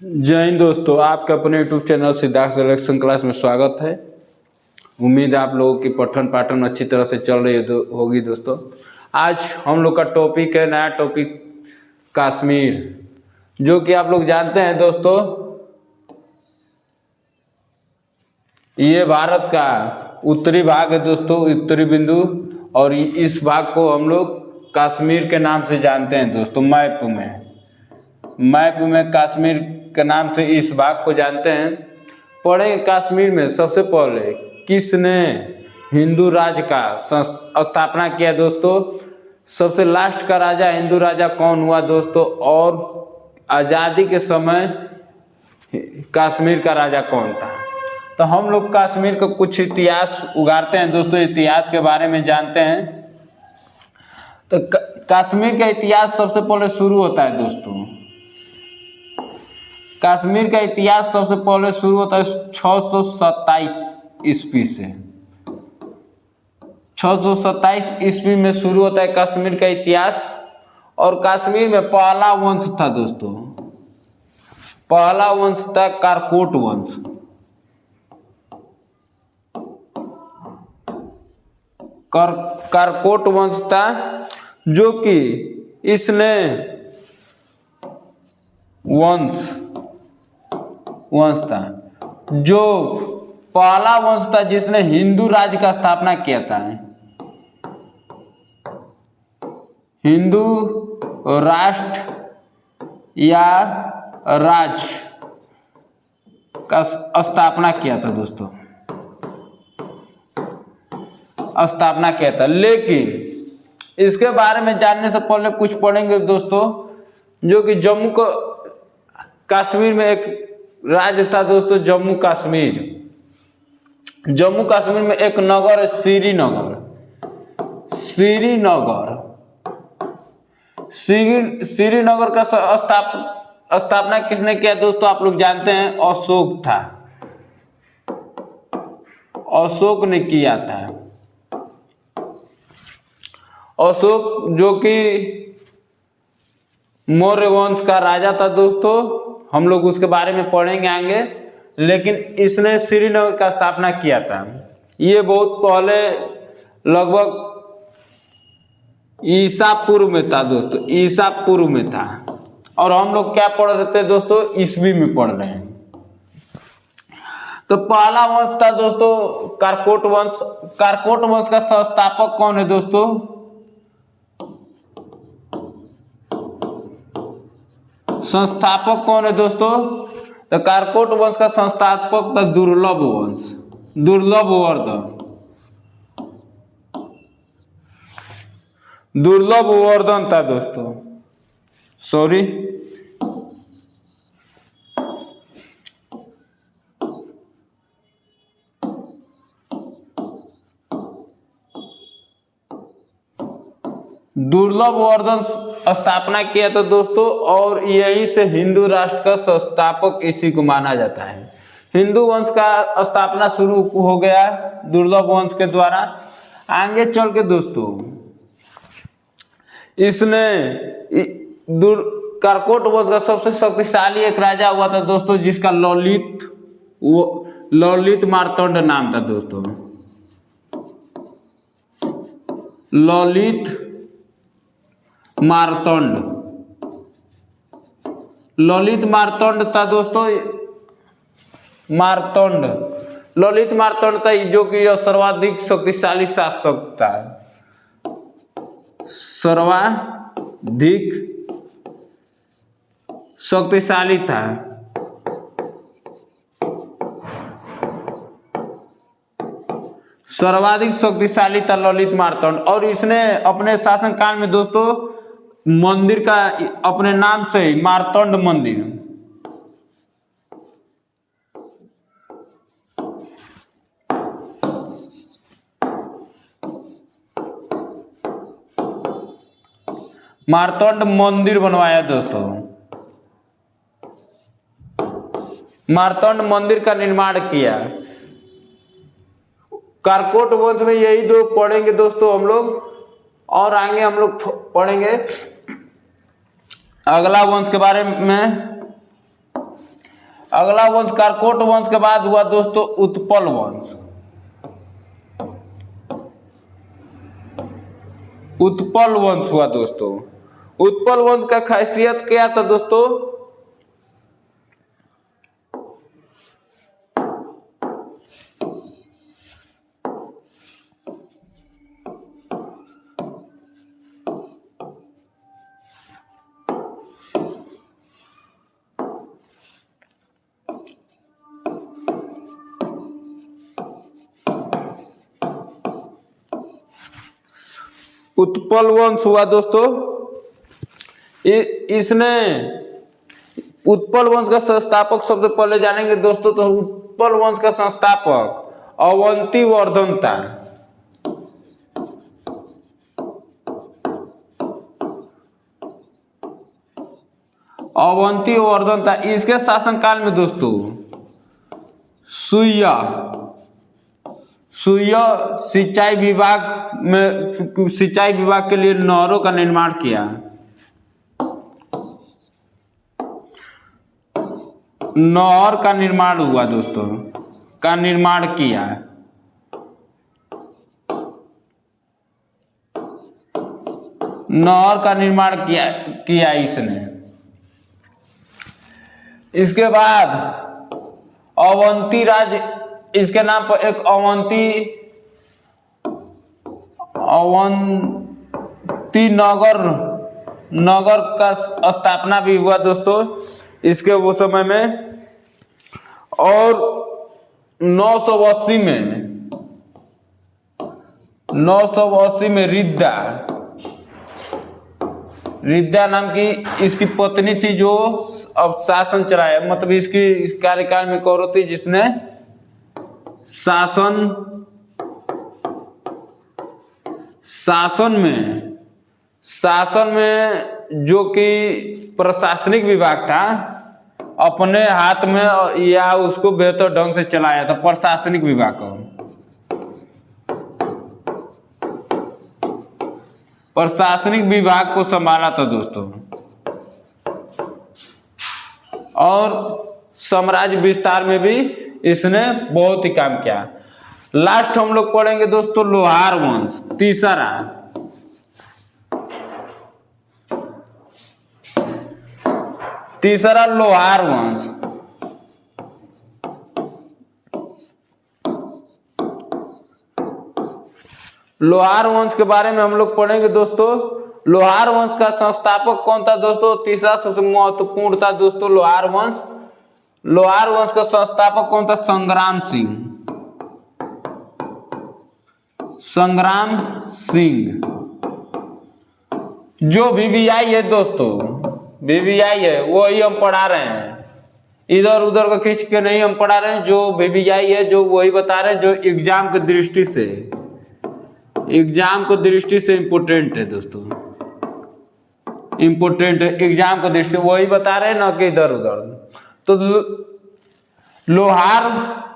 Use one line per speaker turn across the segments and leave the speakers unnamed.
जय हिंद दोस्तों, आपके अपने YouTube channel Siddharth selection class में स्वागत है। उम्मीद है आप लोगों की पठन पाठन अच्छी तरह से चल रही होगी। दोस्तों आज हम लोग का टॉपिक है, नया टॉपिक कश्मीर, जो कि आप लोग जानते हैं दोस्तों ये भारत का उत्तरी भाग है दोस्तों, उत्तरी बिंदु। और इस भाग को हम लोग कश्मीर के नाम से जानते हैं दोस्तों। मैप में कश्मीर के नाम से इस भाग को जानते हैं। पढ़ेंगे कश्मीर में सबसे पहले किसने हिंदू राज्य का स्थापना किया दोस्तों। सबसे लास्ट का राजा हिंदू राजा कौन हुआ दोस्तों, और आज़ादी के समय कश्मीर का राजा कौन था। तो हम लोग कश्मीर का कुछ इतिहास उगारते हैं दोस्तों, इतिहास के बारे में जानते हैं। तो कश्मीर का इतिहास सबसे पहले शुरू होता है दोस्तों। कश्मीर का इतिहास सबसे पहले शुरू होता है 627 ईस्वी से। 627 ईस्वी में शुरू होता है कश्मीर का इतिहास। और कश्मीर में पहला वंश था दोस्तों, पहला वंश था कारकोट वंश। कारकोट वंश था, जो कि इसने वंश था जो पहला वंश था जिसने हिंदू राज्य का स्थापना किया था। हिंदू राष्ट्र या राज्य का स्थापना किया था दोस्तों, स्थापना किया था। लेकिन इसके बारे में जानने से पहले कुछ पढ़ेंगे दोस्तों, जो कि जम्मू कश्मीर में एक राज्य था दोस्तों, जम्मू कश्मीर। जम्मू कश्मीर में एक नगर है श्रीनगर। श्रीनगर का स्थापना किसने किया दोस्तों, आप लोग जानते हैं अशोक था। अशोक ने किया था। अशोक जो कि मौर्य वंश का राजा था दोस्तों, हम लोग उसके बारे में पढ़ेंगे आगे। लेकिन इसने श्रीनगर का स्थापना किया था। ये बहुत पहले लगभग ईसा पूर्व में था दोस्तों, ईसा पूर्व में था। और हम लोग क्या पढ़ रहे थे दोस्तों, ईस्वी में पढ़ रहे हैं। तो पहला वंश था दोस्तों कारकोट वंश। कारकोट वंश का संस्थापक कौन है दोस्तों, संस्थापक कौन है दोस्तों। तो कारकोट वंश का संस्थापक था दुर्लभ वंश, दुर्लभ वर्धन था दोस्तों। सॉरी, दुर्लभ वर्धन स्थापना किया था दोस्तों। और यहीं से हिंदू राष्ट्र का संस्थापक इसी को माना जाता है। हिंदू वंश का स्थापना शुरू हो गया दुर्लभ वंश के द्वारा। आगे चल के दोस्तों इसने कारकोट वंश का सबसे शक्तिशाली एक राजा हुआ था दोस्तों, जिसका ललित मार्तंड नाम था दोस्तों। ललित मार्तंड था दोस्तों। ललित मार्तंड था, जो कि सर्वाधिक शक्तिशाली शासक था। सर्वाधिक शक्तिशाली था। सर्वाधिक शक्तिशाली था ललित मार्तंड। और इसने अपने शासन काल में दोस्तों मंदिर का अपने नाम से ही मार्तंड मंदिर, मार्तंड मंदिर बनवाया दोस्तों। मार्तंड मंदिर का निर्माण किया। कारकोट वंश में यही दो पढ़ेंगे दोस्तों हम लोग। और आगे हम लोग पढ़ेंगे अगला वंश के बारे में, अगला वंश कारकोट वंश के बाद हुआ दोस्तों उत्पल वंश। उत्पल वंश हुआ दोस्तों। उत्पल वंश का खासियत क्या था दोस्तों? उत्पल वंश हुआ दोस्तों। इसने उत्पल वंश का संस्थापक सबसे पहले जानेंगे दोस्तों, तो उत्पल वंश का संस्थापक अवंती वर्धन था। अवंती वर्धन था। इसके शासनकाल में दोस्तों सुइया सिंचाई विभाग के लिए नहरों का निर्माण किया। नहर का निर्माण हुआ दोस्तों, का निर्माण किया। नहर का निर्माण किया इसने। इसके बाद अवंती राज्य, इसके नाम पर एक अवंती नगर का स्थापना भी हुआ दोस्तों इसके वो समय में। और 980 में रिद्दा नाम की इसकी पत्नी थी जो अब शासन चलाया, मतलब इसकी इस कार्यकाल में कौरव थी जिसने शासन में जो कि प्रशासनिक विभाग था अपने हाथ में या उसको बेहतर ढंग से चलाया था। प्रशासनिक विभाग को, प्रशासनिक विभाग को संभाला था दोस्तों। और साम्राज्य विस्तार में भी इसने बहुत ही काम किया। लास्ट हम लोग पढ़ेंगे दोस्तों लोहार वंश, तीसरा लोहार वंश। लोहार वंश के बारे में हम लोग पढ़ेंगे दोस्तों। लोहार वंश का संस्थापक कौन था दोस्तों? तीसरा सबसे महत्वपूर्ण था दोस्तों लोहार वंश। लोहार वंश का संस्थापक कौन था? संग्राम सिंह। जो वीवीआई है दोस्तों, वीवीआई है वही हम पढ़ा रहे हैं, इधर उधर का खींच के नहीं हम पढ़ा रहे हैं। जो वीवीआई है जो वही बता रहे हैं जो एग्जाम की दृष्टि से इम्पोर्टेंट है दोस्तों, इम्पोर्टेंट है एग्जाम की दृष्टि, वही बता रहे हैं ना कि इधर उधर। तो लोहार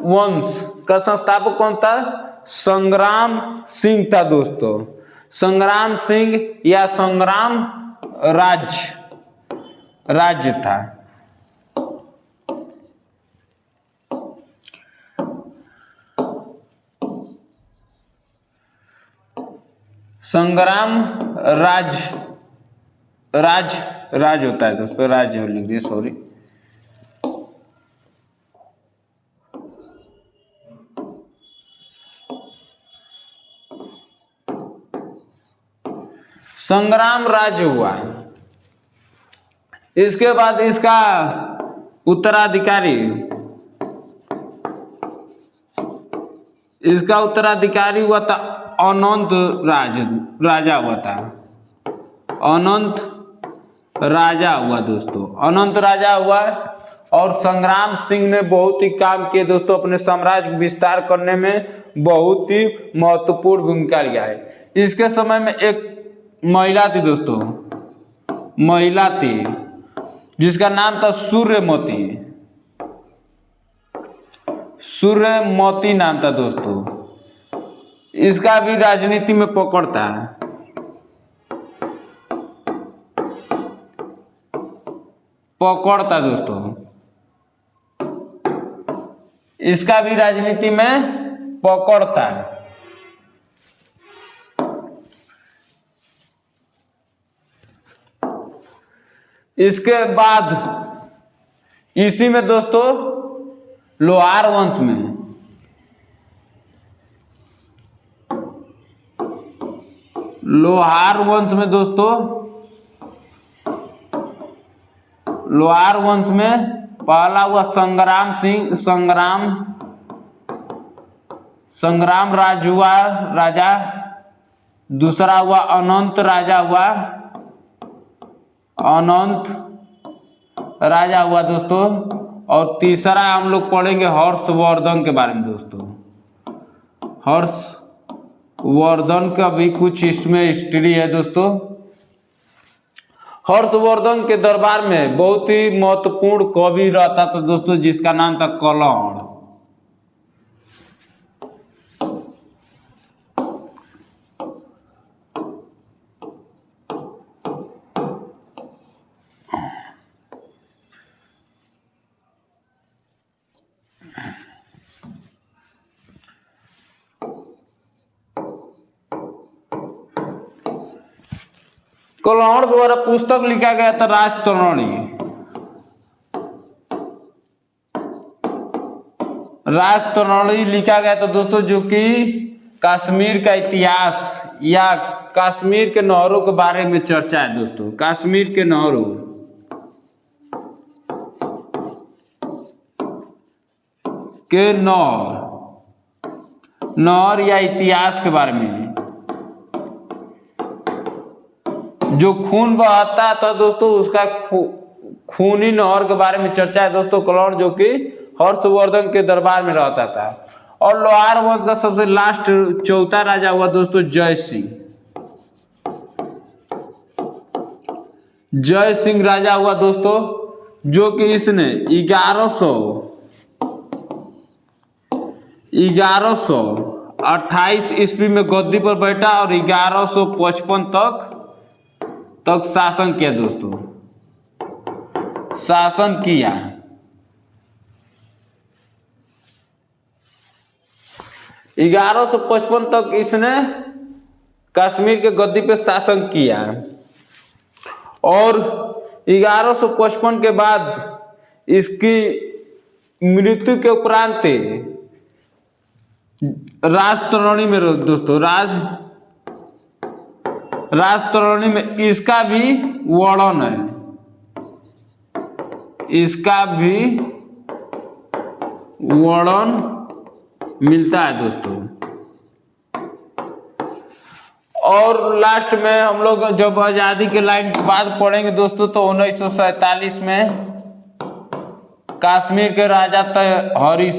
वंश का संस्थापक कौन था? संग्राम सिंह था दोस्तों। संग्राम सिंह या संग्राम राज्य था। संग्राम राज होता है दोस्तों, राज्य लिख दिए, सॉरी। संग्राम राज्य हुआ। इसके बाद इसका उत्तराधिकारी हुआ था अनंत राजा हुआ था। अनंत राजा हुआ दोस्तों, अनंत राजा हुआ। और संग्राम सिंह ने बहुत ही काम किए दोस्तों, अपने साम्राज्य विस्तार करने में बहुत ही महत्वपूर्ण भूमिका लिया है। इसके समय में एक महिला थी दोस्तों, महिला थी जिसका नाम था सूर्यमती नाम था दोस्तों। इसका भी राजनीति में पकड़ था। दोस्तों इसका भी राजनीति में पकड़ता है। इसके बाद इसी में दोस्तों लोहार वंश में दोस्तों लोहार वंश में पहला हुआ संग्राम राजा, दूसरा हुआ अनंत राजा हुआ दोस्तों, और तीसरा हम लोग पढ़ेंगे हर्षवर्धन के बारे में दोस्तों। हर्षवर्धन का भी कुछ इसमें हिस्ट्री है दोस्तों। हर्षवर्धन के दरबार में बहुत ही महत्वपूर्ण कवि रहता था दोस्तों, जिसका नाम था कलहड़। कलहड़ द्वारा पुस्तक लिखा गया था राजतरणी लिखा गया था दोस्तों, जो कि कश्मीर का इतिहास या कश्मीर के नहरों के बारे में चर्चा है दोस्तों। कश्मीर के नहर या इतिहास के बारे में, जो खून बहाता था दोस्तों, उसका खूनी नहर के बारे में चर्चा है दोस्तों कलहड़, जो कि हर्षवर्धन के दरबार में रहता था। और लोहार वंश का सबसे लास्ट चौथा राजा हुआ दोस्तों जय सिंह राजा हुआ दोस्तों, जो कि इसने 1128 ईस्वी में गद्दी पर बैठा और 1155 तक शासन किया दोस्तों, 1155 तक इसने कश्मीर के गद्दी पे शासन किया। और 1155 के बाद इसकी मृत्यु के उपरांत राजतरणी में दोस्तों राजतरणी में इसका भी वर्णन है, मिलता है दोस्तों। और लास्ट में हम लोग जब आजादी के लाइन की बात पढ़ेंगे दोस्तों, तो 1947 में कश्मीर के राजा थे हरि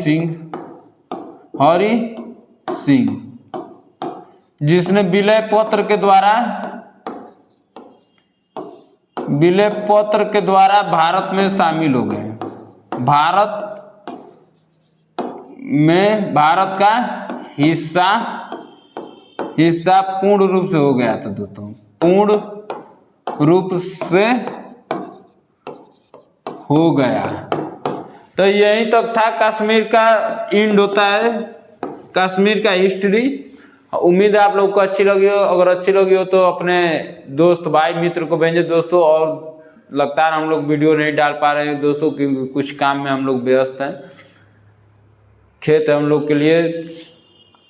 सिंह, जिसने विलय पत्र के द्वारा भारत में शामिल हो गए। भारत का हिस्सा पूर्ण रूप से हो गया था दोस्तों, पूर्ण रूप से हो गया। तो यहीं तक था कश्मीर का एंड होता है, कश्मीर का हिस्ट्री। उम्मीद है आप लोग को अच्छी लगी हो। अगर अच्छी लगी हो तो अपने दोस्त भाई मित्र को भेजें दोस्तों। और लगातार हम लोग वीडियो नहीं डाल पा रहे हैं दोस्तों, क्योंकि कुछ काम में हम लोग व्यस्त हैं। खेत है हम लोग के लिए।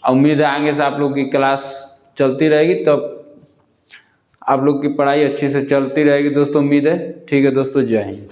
उम्मीद है आगे से आप लोग की क्लास चलती रहेगी, तब आप लोग की पढ़ाई अच्छी से चलती रहेगी दोस्तों, उम्मीद है। ठीक है दोस्तों, जय हिंद।